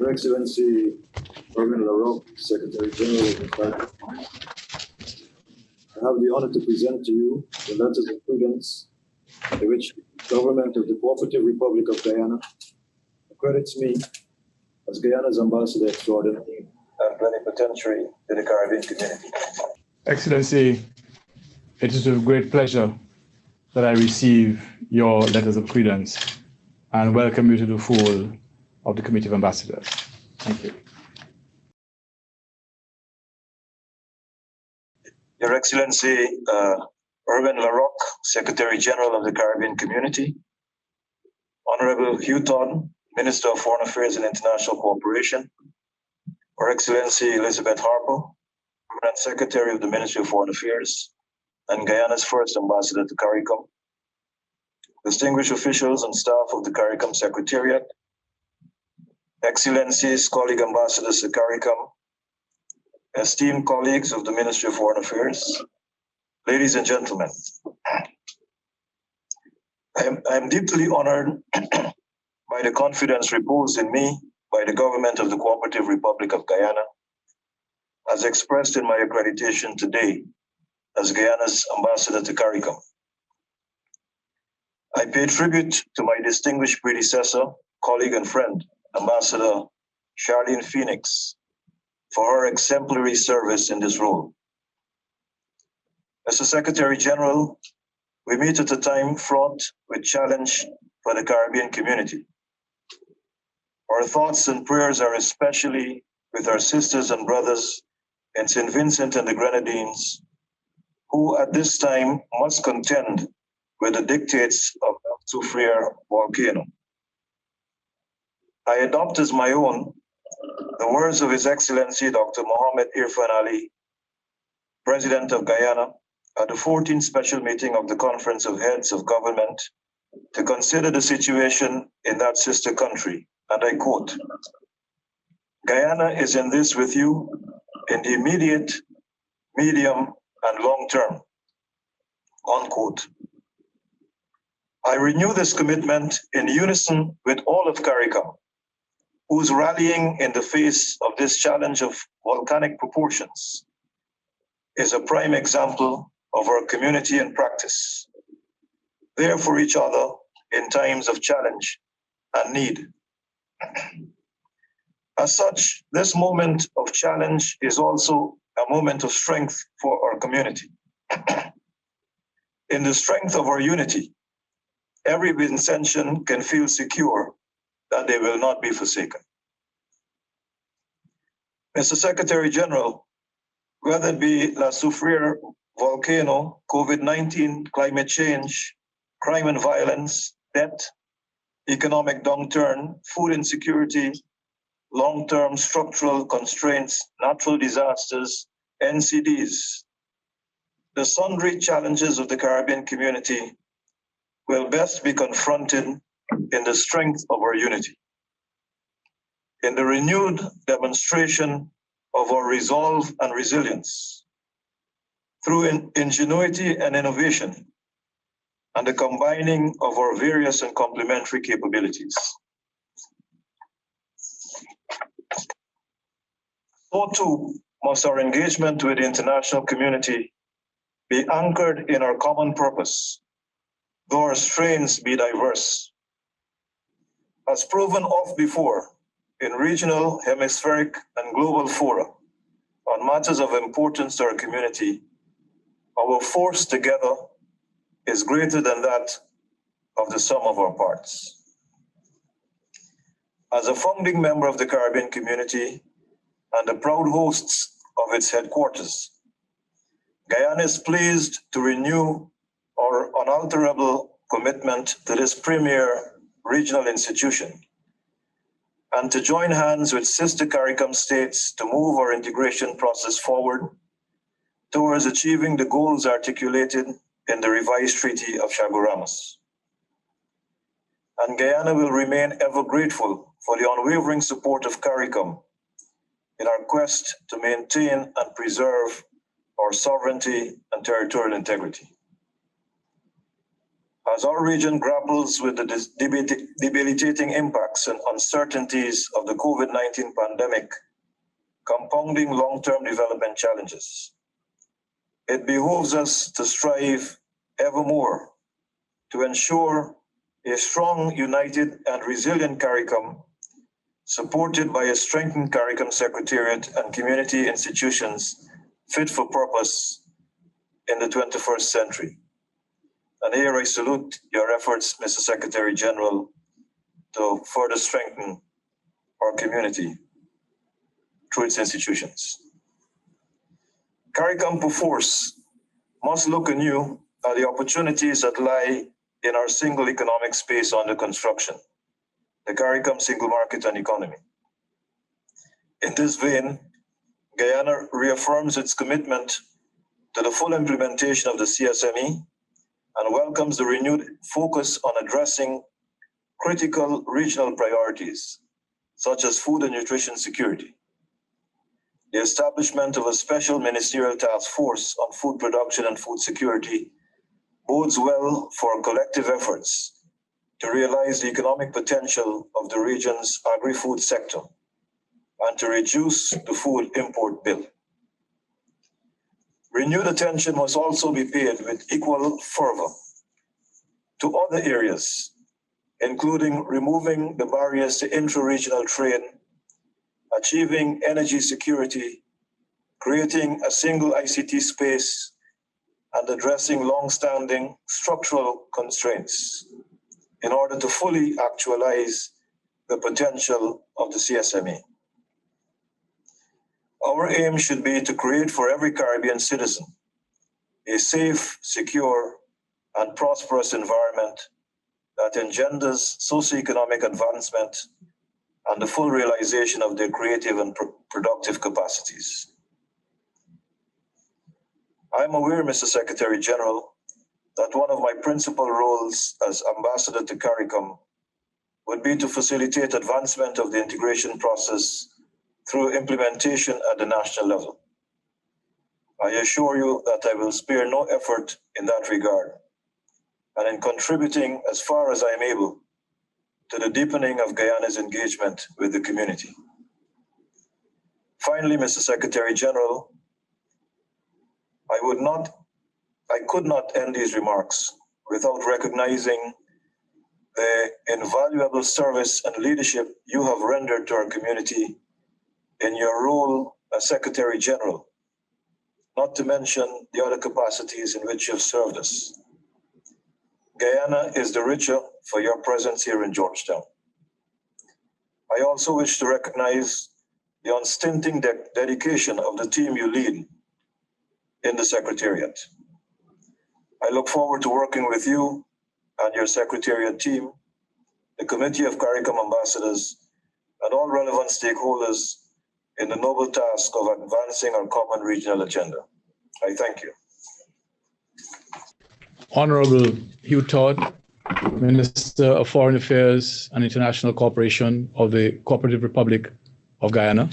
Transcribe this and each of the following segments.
Your Excellency, Irvin LaRocque, Secretary General of the CARICOM, I have the honor to present to you the letters of credence by which the government of the Cooperative Republic of Guyana accredits me as Guyana's Ambassador Extraordinary and Plenipotentiary to the Caribbean community. Excellency, it is with great pleasure that I receive your letters of credence and welcome you to the fold of the Committee of Ambassadors. Thank you. Your Excellency, Irvin LaRocque, Secretary General of the Caribbean Community, Honorable Hugh Todd, Minister of Foreign Affairs and International Cooperation, Her Excellency Elizabeth Harper, Permanent Secretary of the Ministry of Foreign Affairs and Guyana's first Ambassador to CARICOM, distinguished officials and staff of the CARICOM Secretariat, Excellencies, colleague ambassadors to CARICOM, esteemed colleagues of the Ministry of Foreign Affairs, ladies and gentlemen, I am deeply honored by the confidence reposed in me by the government of the Cooperative Republic of Guyana, as expressed in my accreditation today as Guyana's ambassador to CARICOM. I pay tribute to my distinguished predecessor, colleague and friend, Ambassador Charlene Phoenix, for her exemplary service in this role. Mr. Secretary General, we meet at a time fraught with challenge for the Caribbean community. Our thoughts and prayers are especially with our sisters and brothers in St. Vincent and the Grenadines, who at this time must contend with the dictates of the Soufriere volcano. I adopt as my own the words of His Excellency Dr. Mohammed Irfan Ali, President of Guyana, at the 14th special meeting of the Conference of Heads of Government to consider the situation in that sister country, and I quote, "Guyana is in this with you in the immediate, medium, and long term," unquote. I renew this commitment in unison with all of CARICOM, who's rallying in the face of this challenge of volcanic proportions, is a prime example of our community and practice, there for each other in times of challenge and need. As such, this moment of challenge is also a moment of strength for our community. In the strength of our unity, every Vincentian can feel secure that they will not be forsaken. Mr. Secretary General, whether it be La Soufriere volcano, COVID-19, climate change, crime and violence, debt, economic downturn, food insecurity, long-term structural constraints, natural disasters, NCDs, the sundry challenges of the Caribbean community will best be confronted in the strength of our unity, in the renewed demonstration of our resolve and resilience, through ingenuity and innovation, and the combining of our various and complementary capabilities. So too must our engagement with the international community be anchored in our common purpose, though our strains be diverse. As proven oft before in regional, hemispheric, and global fora on matters of importance to our community, our force together is greater than that of the sum of our parts. As a founding member of the Caribbean community and the proud hosts of its headquarters, Guyana is pleased to renew our unalterable commitment to this premier regional institution and to join hands with sister CARICOM states to move our integration process forward towards achieving the goals articulated in the revised Treaty of Chaguaramas. And Guyana will remain ever grateful for the unwavering support of CARICOM in our quest to maintain and preserve our sovereignty and territorial integrity. As our region grapples with the debilitating impacts and uncertainties of the COVID-19 pandemic, compounding long-term development challenges, it behooves us to strive evermore to ensure a strong, united, and resilient CARICOM, supported by a strengthened CARICOM Secretariat and community institutions fit for purpose in the 21st century. And here I salute your efforts, Mr. Secretary General, to further strengthen our community through its institutions. CARICOM perforce must look anew at the opportunities that lie in our single economic space under construction, the CARICOM single market and economy. In this vein, Guyana reaffirms its commitment to the full implementation of the CSME and welcomes the renewed focus on addressing critical regional priorities, such as food and nutrition security. The establishment of a special ministerial task force on food production and food security bodes well for collective efforts to realize the economic potential of the region's agri-food sector and to reduce the food import bill. Renewed attention must also be paid with equal fervor to other areas, including removing the barriers to intra-regional trade, achieving energy security, creating a single ICT space, and addressing long-standing structural constraints in order to fully actualize the potential of the CSME. Our aim should be to create for every Caribbean citizen a safe, secure, and prosperous environment that engenders socioeconomic advancement and the full realization of their creative and productive capacities. I am aware, Mr. Secretary General, that one of my principal roles as ambassador to CARICOM would be to facilitate advancement of the integration process through implementation at the national level. I assure you that I will spare no effort in that regard, and in contributing as far as I am able to the deepening of Guyana's engagement with the community. Finally, Mr. Secretary General, I could not end these remarks without recognizing the invaluable service and leadership you have rendered to our community in your role as Secretary General, not to mention the other capacities in which you have served us. Guyana is the richer for your presence here in Georgetown. I also wish to recognize the unstinting dedication of the team you lead in the Secretariat. I look forward to working with you and your Secretariat team, the Committee of CARICOM Ambassadors, and all relevant stakeholders in the noble task of advancing our common regional agenda. I thank you. Honorable Hugh Todd, Minister of Foreign Affairs and International Cooperation of the Cooperative Republic of Guyana,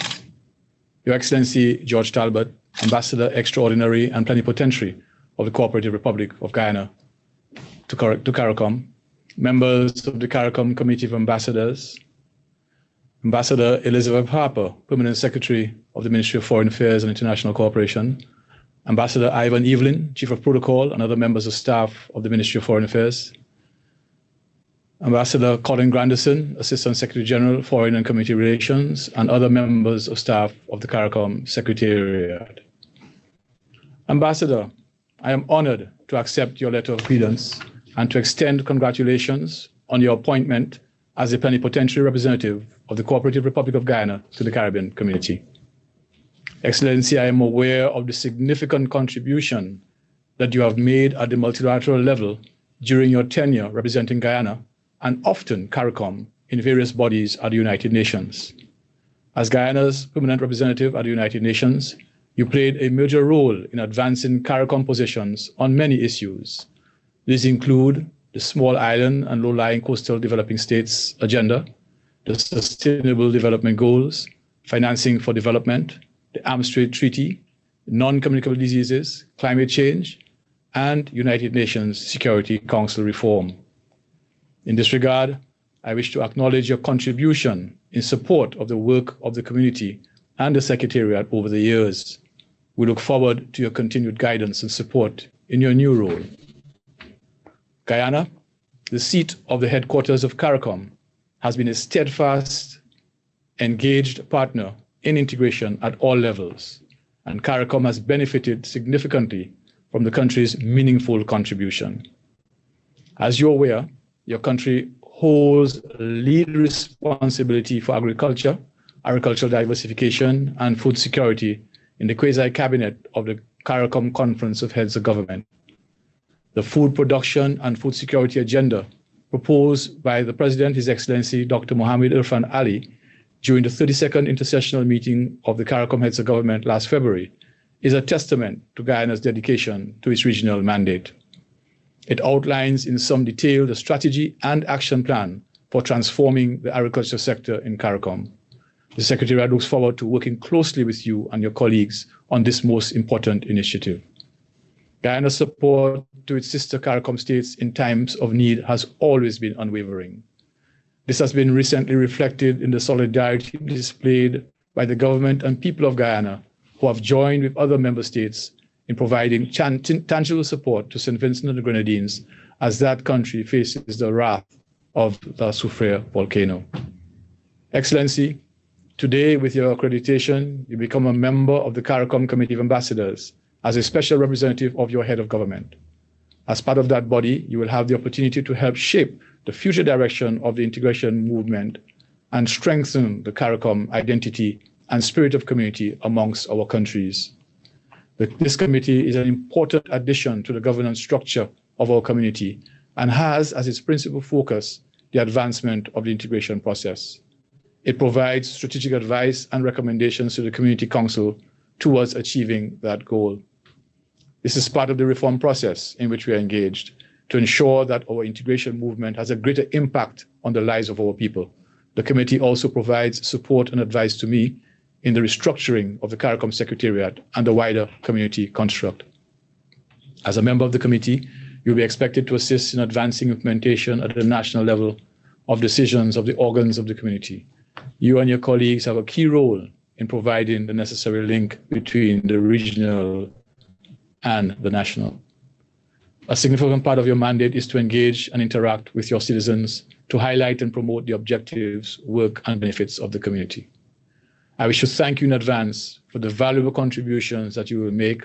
Your Excellency George Talbot, Ambassador Extraordinary and Plenipotentiary of the Cooperative Republic of Guyana to CARICOM, members of the CARICOM Committee of Ambassadors, Ambassador Elizabeth Harper, Permanent Secretary of the Ministry of Foreign Affairs and International Cooperation, Ambassador Ivan Evelyn, Chief of Protocol, and other members of staff of the Ministry of Foreign Affairs, Ambassador Colin Granderson, Assistant Secretary General, Foreign and Community Relations, and other members of staff of the CARICOM Secretariat. Ambassador, I am honored to accept your letter of credence and to extend congratulations on your appointment as the plenipotentiary representative of the Cooperative Republic of Guyana to the Caribbean community. Excellency, I am aware of the significant contribution that you have made at the multilateral level during your tenure representing Guyana and often CARICOM in various bodies at the United Nations. As Guyana's permanent representative at the United Nations, you played a major role in advancing CARICOM positions on many issues. These include the Small Island and Low-Lying Coastal Developing States Agenda, the Sustainable Development Goals, Financing for Development, the Arms Trade Treaty, non-communicable diseases, climate change, and United Nations Security Council reform. In this regard, I wish to acknowledge your contribution in support of the work of the community and the Secretariat over the years. We look forward to your continued guidance and support in your new role. Guyana, the seat of the headquarters of CARICOM, has been a steadfast, engaged partner in integration at all levels, and CARICOM has benefited significantly from the country's meaningful contribution. As you're aware, your country holds lead responsibility for agriculture, agricultural diversification, and food security in the quasi-cabinet of the CARICOM Conference of Heads of Government. The food production and food security agenda proposed by the President, His Excellency Dr. Mohammed Irfan Ali, during the 32nd intersessional meeting of the CARICOM Heads of Government last February, is a testament to Guyana's dedication to its regional mandate. It outlines in some detail the strategy and action plan for transforming the agriculture sector in CARICOM. The Secretariat looks forward to working closely with you and your colleagues on this most important initiative. Guyana's support to its sister CARICOM states in times of need has always been unwavering. This has been recently reflected in the solidarity displayed by the government and people of Guyana, who have joined with other member states in providing tangible support to St. Vincent and the Grenadines as that country faces the wrath of the Soufriere volcano. Excellency, today with your accreditation, you become a member of the CARICOM Committee of Ambassadors as a special representative of your head of government. As part of that body, you will have the opportunity to help shape the future direction of the integration movement and strengthen the CARICOM identity and spirit of community amongst our countries. This committee is an important addition to the governance structure of our community and has as its principal focus the advancement of the integration process. It provides strategic advice and recommendations to the Community Council towards achieving that goal. This is part of the reform process in which we are engaged to ensure that our integration movement has a greater impact on the lives of our people. The committee also provides support and advice to me in the restructuring of the CARICOM Secretariat and the wider community construct. As a member of the committee, you'll be expected to assist in advancing implementation at the national level of decisions of the organs of the community. You and your colleagues have a key role in providing the necessary link between the regional and the national. A significant part of your mandate is to engage and interact with your citizens to highlight and promote the objectives, work, and benefits of the community. I wish to thank you in advance for the valuable contributions that you will make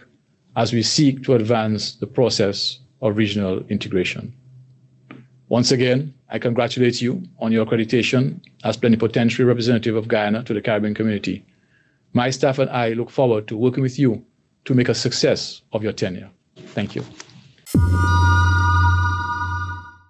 as we seek to advance the process of regional integration. Once again, I congratulate you on your accreditation as plenipotentiary representative of Guyana to the Caribbean community. My staff and I look forward to working with you to make a success of your tenure. Thank you.